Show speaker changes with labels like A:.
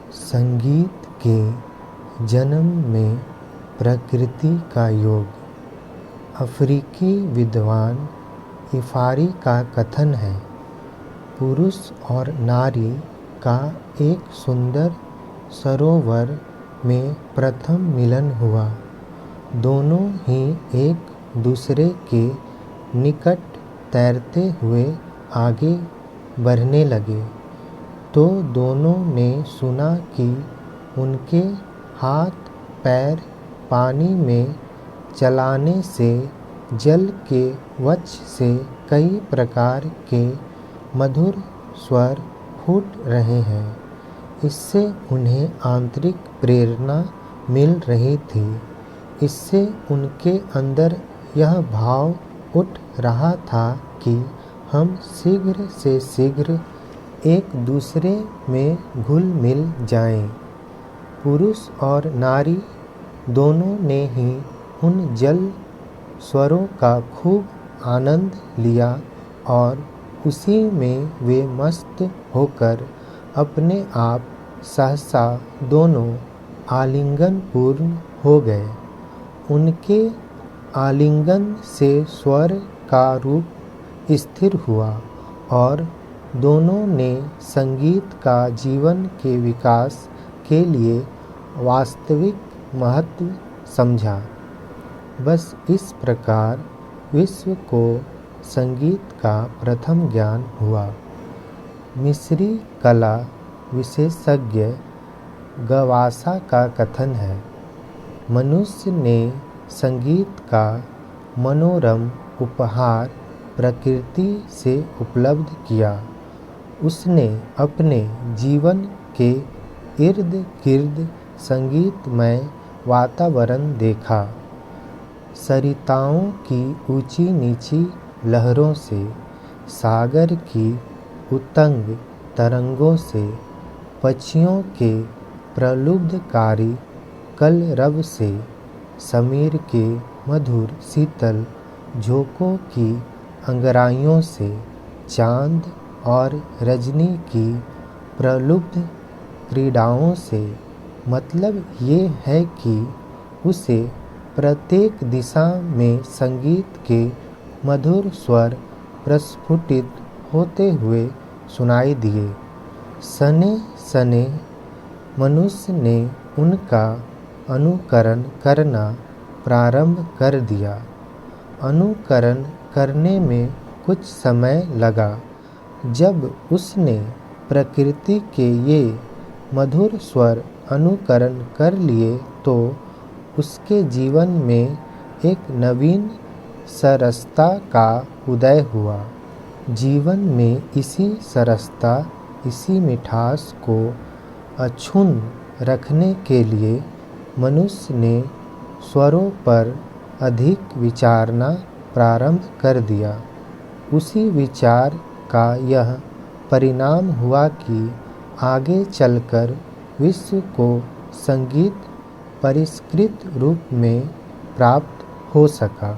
A: संगीत के जन्म में प्रकृति का योग। अफ्रीकी विद्वान इफारी का कथन है, पुरुष और नारी का एक सुंदर सरोवर में प्रथम मिलन हुआ। दोनों ही एक दूसरे के निकट तैरते हुए आगे बढ़ने लगे तो दोनों ने सुना कि उनके हाथ पैर पानी में चलाने से जल के वक्ष से कई प्रकार के मधुर स्वर फूट रहे हैं। इससे उन्हें आंतरिक प्रेरणा मिल रही थी। इससे उनके अंदर यह भाव उठ रहा था कि हम शीघ्र से शीघ्र एक दूसरे में घुल मिल जाएं। पुरुष और नारी दोनों ने ही उन जल स्वरों का खूब आनंद लिया और उसी में वे मस्त होकर अपने आप सहसा दोनों आलिंगन पूर्ण हो गए। उनके आलिंगन से स्वर का रूप स्थिर हुआ और दोनों ने संगीत का जीवन के विकास के लिए वास्तविक महत्व समझा। बस इस प्रकार विश्व को संगीत का प्रथम ज्ञान हुआ। मिस्री कला विशेषज्ञ गवासा का कथन है, मनुष्य ने संगीत का मनोरम उपहार प्रकृति से उपलब्ध किया। उसने अपने जीवन के इर्द गिर्द संगीतमय वातावरण देखा। सरिताओं की ऊंची नीची लहरों से, सागर की उत्तंग तरंगों से, पक्षियों के प्रलुब्धकारी कलरव से, समीर के मधुर शीतल झोंकों की अंगड़ाइयों से, चांद और रजनी की प्रलुब्ध क्रीड़ाओं से, मतलब ये है कि उसे प्रत्येक दिशा में संगीत के मधुर स्वर प्रस्फुटित होते हुए सुनाई दिए। सने सने मनुष्य ने उनका अनुकरण करना प्रारंभ कर दिया। अनुकरण करने में कुछ समय लगा। जब उसने प्रकृति के ये मधुर स्वर अनुकरण कर लिए तो उसके जीवन में एक नवीन सरसता का उदय हुआ। जीवन में इसी सरसता, इसी मिठास को अक्षुण्ण रखने के लिए मनुष्य ने स्वरों पर अधिक विचारना प्रारंभ कर दिया। उसी विचार का यह परिणाम हुआ कि आगे चलकर विश्व को संगीत परिष्कृत रूप में प्राप्त हो सका।